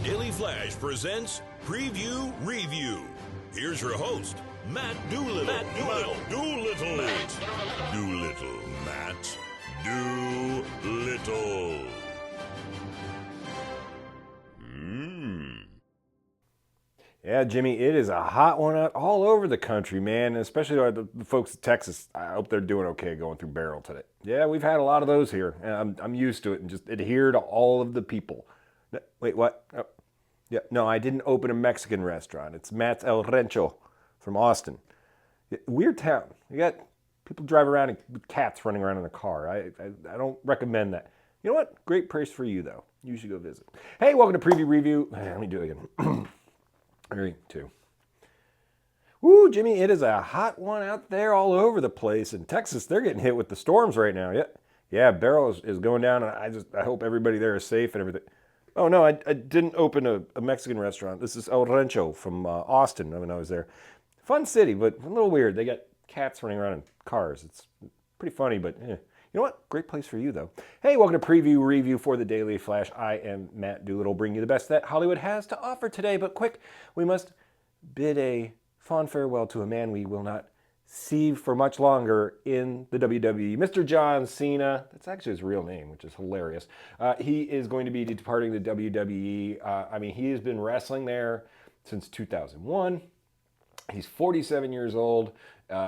Daily Flash presents Preview Review. Here's your host, Matt Doolittle. Matt Doolittle. Matt Doolittle. Yeah, Jimmy, it is a hot one out all over the country, man, especially the folks in Texas. I hope they're doing okay going through Barrel today. Yeah, we've had a lot of those here, and I'm used to it and just adhere to all of the people. Wait, what? Oh, yeah, no, I didn't open a Mexican restaurant. It's Matt's El Rancho from Austin. Weird town. You got people driving around with cats running around in a car. I don't recommend that. You know what? Great place for you, though. You should go visit. Hey, welcome to Preview Review. Let me do it again. 3, 2. Woo, Jimmy, it is a hot one out there all over the place. In Texas, they're getting hit with the storms right now. Yeah, Barrel is going down, and I hope everybody there is safe and everything. Oh, no, I didn't open a Mexican restaurant. This is El Rancho from Austin when I was there. Fun city, but a little weird. They got cats running around in cars. It's pretty funny, but you know what? Great place for you, though. Hey, welcome to Preview Review for the Daily Flash. I am Matt Doolittle, bringing you the best that Hollywood has to offer today. But quick, we must bid a fond farewell to a man we will not see for much longer in the WWE. Mr. John Cena. That's actually his real name, which is hilarious. He is going to be departing the WWE. He has been wrestling there since 2001. He's 47 years old.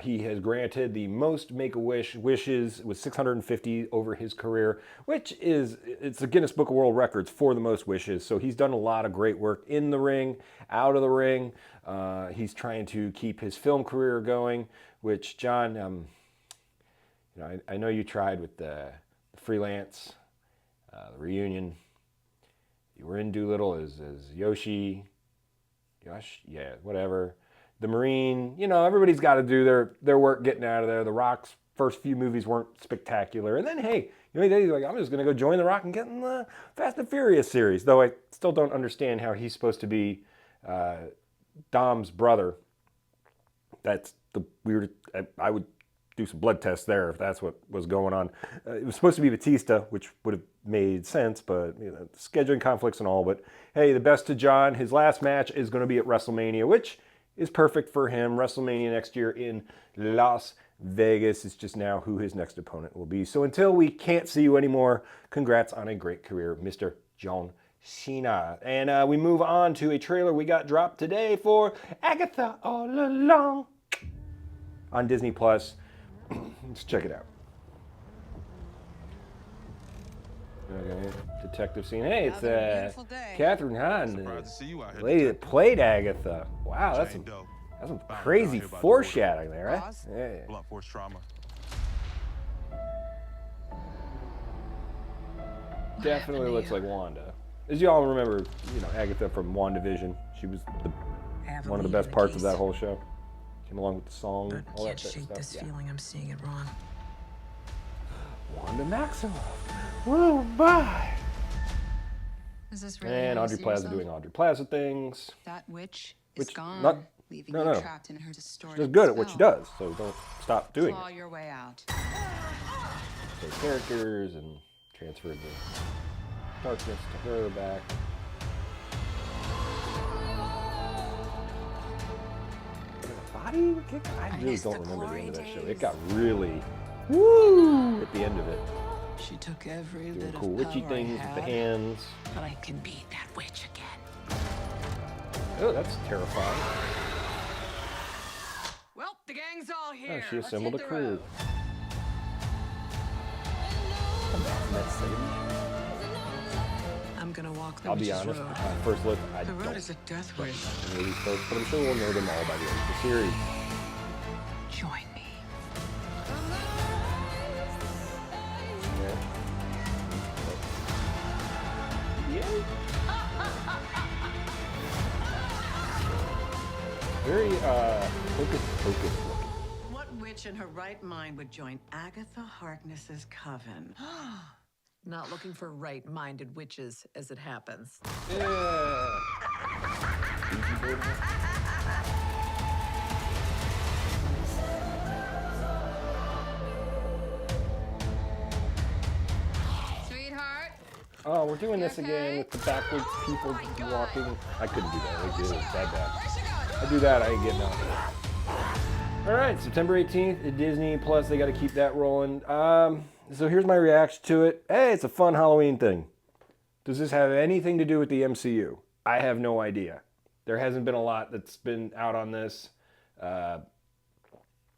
He has granted the most Make-A-Wish wishes with 650 over his career, which it's a Guinness Book of World Records for the most wishes. So he's done a lot of great work in the ring, out of the ring. He's trying to keep his film career going, which, John, I know you tried with the freelance, the reunion. You were in Doolittle as Yosh, yeah, whatever. The Marine, everybody's got to do their work getting out of there. The Rock's first few movies weren't spectacular. And then, hey, he's like, I'm just going to go join The Rock and get in the Fast and Furious series. Though I still don't understand how he's supposed to be Dom's brother. That's the weird, I would do some blood tests there if that's what was going on. It was supposed to be Batista, which would have made sense, but scheduling conflicts and all. But hey, the best to John. His last match is going to be at WrestleMania, which is perfect for him. WrestleMania next year in Las Vegas. It's just now who his next opponent will be. So until we can't see you anymore, congrats on a great career, Mr. John Cena. And we move on to a trailer we got dropped today for Agatha All Along on Disney+. Let's check it out. Okay, detective scene. Hey, it's Catherine Hahn, the lady that played Agatha. Wow, that's some crazy foreshadowing there, right? Yeah. Blunt force trauma. Definitely looks like Wanda. As you all remember, Agatha from WandaVision. She was one of the best parts of that whole show. Came along with the song, all that stuff. Shake this feeling I'm seeing it wrong. Wanda Maximoff. Oh, bye. Is this really and Audrey Plaza doing Audrey Plaza things. That witch is gone, leaving you trapped in her distorted She's good at what she does, so don't stop doing Claw it. your way out. So characters and transfer the darkness to her back. Body kick? I really don't remember the end of that show. It got really woo at the end of it. She took every Doing bit cool of witchy power things I with the had, hands. but I can beat that witch again. Oh, that's terrifying. Well, the gang's all here. Oh, she assembled a crew. I'm gonna walk the I'll be witch's honest, road. on first look, I The don't road is a death know wish. any of these folks, but I'm sure we'll know them all by the end of the series. Join me. Yeah. Very hocus pocus looking. What witch in her right mind would join Agatha Harkness's coven? Not looking for right-minded witches, as it happens. Yeah. Easy, baby. Oh, we're doing this again with the backwards people walking. I couldn't do that. It was bad. I do that, I ain't getting out. All right, September 18th at Disney Plus. They got to keep that rolling. So here's my reaction to it. Hey, it's a fun Halloween thing. Does this have anything to do with the MCU? I have no idea. There hasn't been a lot that's been out on this.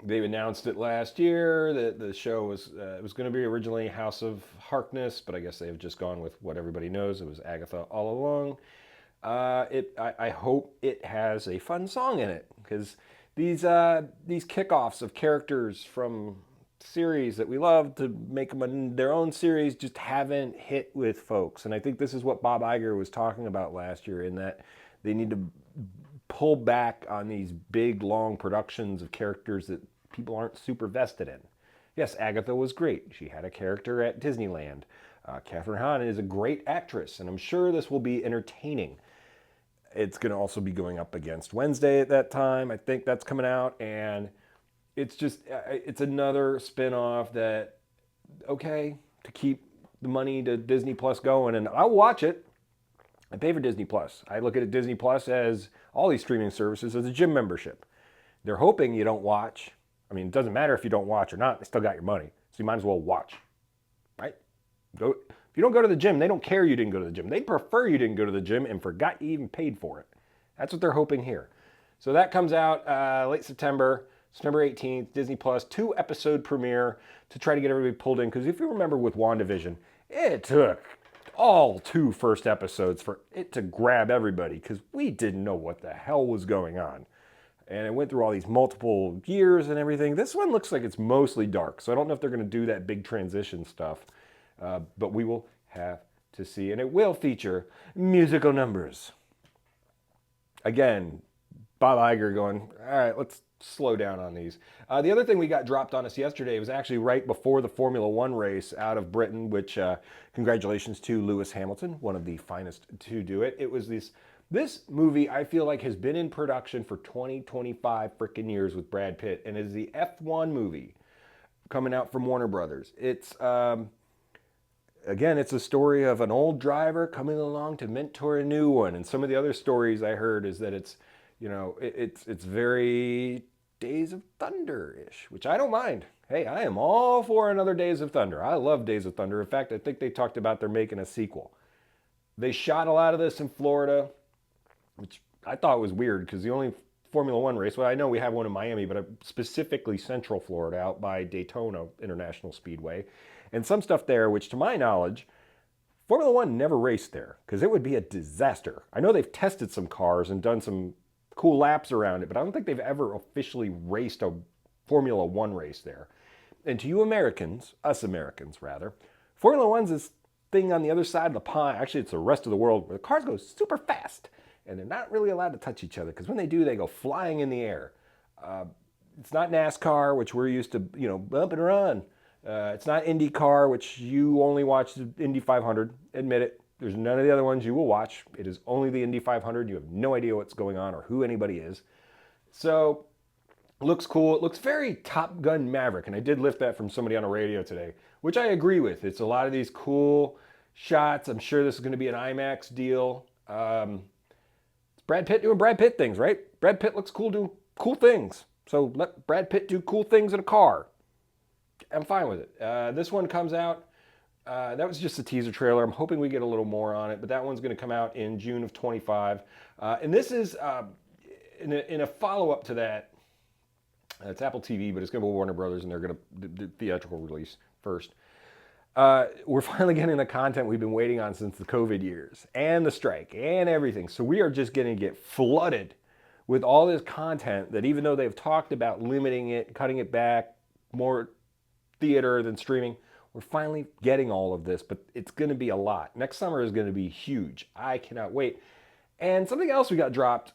They've announced it last year that the show was it was going to be originally House of Harkness, but I guess they've just gone with what everybody knows. It was Agatha all along. I hope it has a fun song in it, because these kickoffs of characters from series that we love to make them their own series just haven't hit with folks. And I think this is what Bob Iger was talking about last year, in that they need to pull back on these big, long productions of characters that people aren't super vested in. Yes, Agatha was great. She had a character at Disneyland. Kathryn Hahn is a great actress, and I'm sure this will be entertaining. It's going to also be going up against Wednesday at that time. I think that's coming out, and it's just, it's another spin-off that, okay, to keep the money to Disney Plus going, and I'll watch it. I pay for Disney Plus. I look at it, Disney Plus, as all these streaming services, as a gym membership. They're hoping you don't watch. I mean, it doesn't matter if you don't watch or not. They still got your money. So you might as well watch, right? If you don't go to the gym, they don't care you didn't go to the gym. They prefer you didn't go to the gym and forgot you even paid for it. That's what they're hoping here. So that comes out late September 18th, Disney Plus, 2-episode premiere to try to get everybody pulled in. Because if you remember with WandaVision, it took all 2 first episodes for it to grab everybody, because we didn't know what the hell was going on. And it went through all these multiple years and everything. This one looks like it's mostly dark, so I don't know if they're going to do that big transition stuff. But we will have to see. And it will feature musical numbers. Again, Bob Iger going, all right, let's slow down on these. The other thing we got dropped on us yesterday was actually right before the Formula One race out of Britain, which congratulations to Lewis Hamilton, one of the finest to do it. It was this movie, I feel like, has been in production for 25 freaking years with Brad Pitt, and is the F1 movie coming out from Warner Brothers. It's again, it's a story of an old driver coming along to mentor a new one, and some of the other stories I heard is that it's, you know, it's very Days of Thunder-ish, which I don't mind. Hey, I am all for another Days of Thunder. I love Days of Thunder. In fact, I think they talked about they're making a sequel. They shot a lot of this in Florida, which I thought was weird, because the only Formula One race, well, I know we have one in Miami, but specifically Central Florida, out by Daytona International Speedway, and some stuff there, which to my knowledge, Formula One never raced there, because it would be a disaster. I know they've tested some cars and done some cool laps around it, but I don't think they've ever officially raced a Formula One race there. And to you Americans, us Americans rather, Formula One's this thing on the other side of the pond. Actually, it's the rest of the world where the cars go super fast, and they're not really allowed to touch each other, because when they do, they go flying in the air. It's not NASCAR, which we're used to, you know, bump and run. It's not IndyCar, which you only watch the Indy 500. Admit it. There's none of the other ones you will watch. It is only the Indy 500. You have no idea what's going on or who anybody is. So, it looks cool. It looks very Top Gun Maverick, and I did lift that from somebody on a radio today, which I agree with. It's a lot of these cool shots. I'm sure this is going to be an IMAX deal. It's Brad Pitt doing Brad Pitt things, right? Brad Pitt looks cool doing cool things. So let Brad Pitt do cool things in a car. I'm fine with it. This one comes out. That was just a teaser trailer. I'm hoping we get a little more on it, but that one's going to come out in June of 25. And this is in a follow-up to that. It's Apple TV, but it's going to be Warner Brothers, and they're going to do theatrical release first. We're finally getting the content we've been waiting on since the COVID years and the strike and everything. So we are just going to get flooded with all this content that, even though they've talked about limiting it, cutting it back, more theater than streaming, we're finally getting all of this, but it's going to be a lot. Next summer is going to be huge. I cannot wait. And something else we got dropped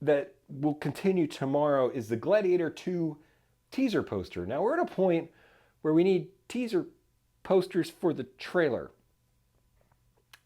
that will continue tomorrow is the Gladiator II teaser poster. Now we're at a point where we need teaser posters for the trailer.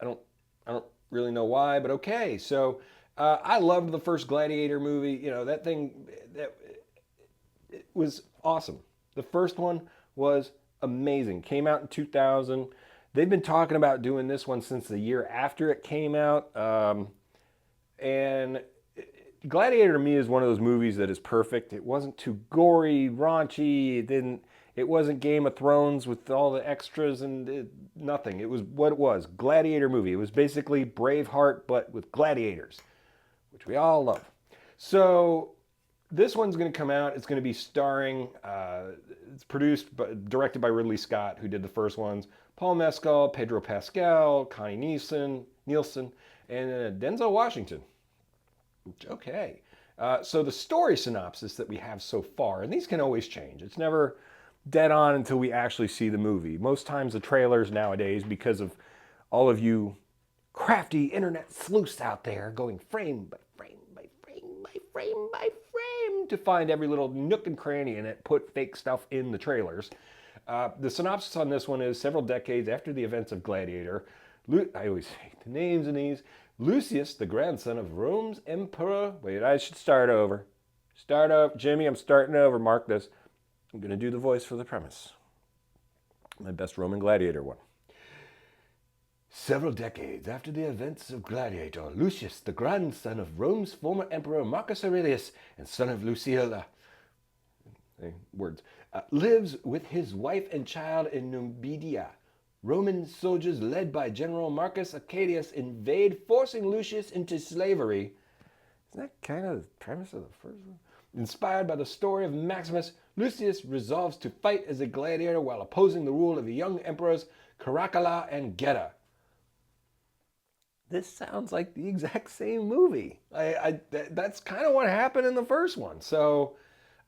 I don't really know why, but okay. So I loved the first Gladiator movie. You know, that thing, it was awesome. The first one was amazing. Came out in 2000. They've been talking about doing this one since the year after it came out. And Gladiator to me is one of those movies that is perfect. It wasn't too gory, raunchy. It wasn't Game of Thrones with all the extras and nothing. It was what it was. Gladiator movie. It was basically Braveheart, but with gladiators, which we all love. So this one's going to come out. It's going to be starring, it's produced, directed by Ridley Scott, who did the first ones. Paul Mescal, Pedro Pascal, Connie Nielsen, and Denzel Washington. Okay. So the story synopsis that we have so far, and these can always change. It's never dead on until we actually see the movie. Most times the trailers nowadays, because of all of you crafty internet sleuths out there going frame by frame by frame by frame by frame to find every little nook and cranny in it, put fake stuff in the trailers. The synopsis on this one is several decades after the events of Gladiator. I always hate the names in these. Lucius, the grandson of Rome's emperor. Wait, I should start over. Start up, Jimmy, I'm starting over. Mark this. I'm going to do the voice for the premise. My best Roman gladiator one. Several decades after the events of Gladiator, Lucius, the grandson of Rome's former emperor Marcus Aurelius and son of Lucilla, lives with his wife and child in Numidia. Roman soldiers led by General Marcus Acadius invade, forcing Lucius into slavery. Isn't that kind of the premise of the first one? Inspired by the story of Maximus, Lucius resolves to fight as a gladiator while opposing the rule of the young emperors Caracalla and Geta. This sounds like the exact same movie. That's kind of what happened in the first one. So,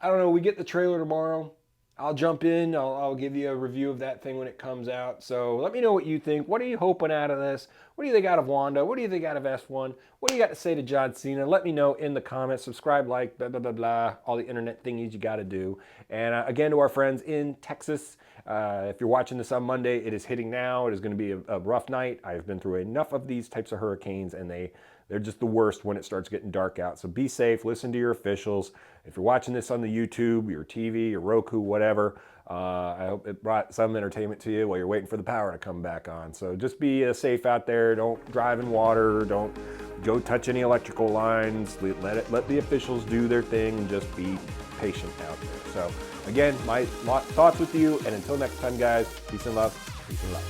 I don't know, we get the trailer tomorrow. I'll jump in. I'll give you a review of that thing when it comes out. So let me know what you think. What are you hoping out of this? What do you think out of Wanda? What do you think out of S1? What do you got to say to John Cena? Let me know in the comments. Subscribe, like, blah, blah, blah, blah. All the internet thingies you got to do. And again, to our friends in Texas, if you're watching this on Monday, it is hitting now. It is going to be a rough night. I've been through enough of these types of hurricanes, and they're just the worst when it starts getting dark out. So be safe. Listen to your officials. If you're watching this on the YouTube, your TV, your Roku, whatever, I hope it brought some entertainment to you while you're waiting for the power to come back on. So just be safe out there. Don't drive in water. Don't go touch any electrical lines. Let the officials do their thing and just be patient out there. So again, my thoughts with you. And until next time, guys, peace and love. Peace and love.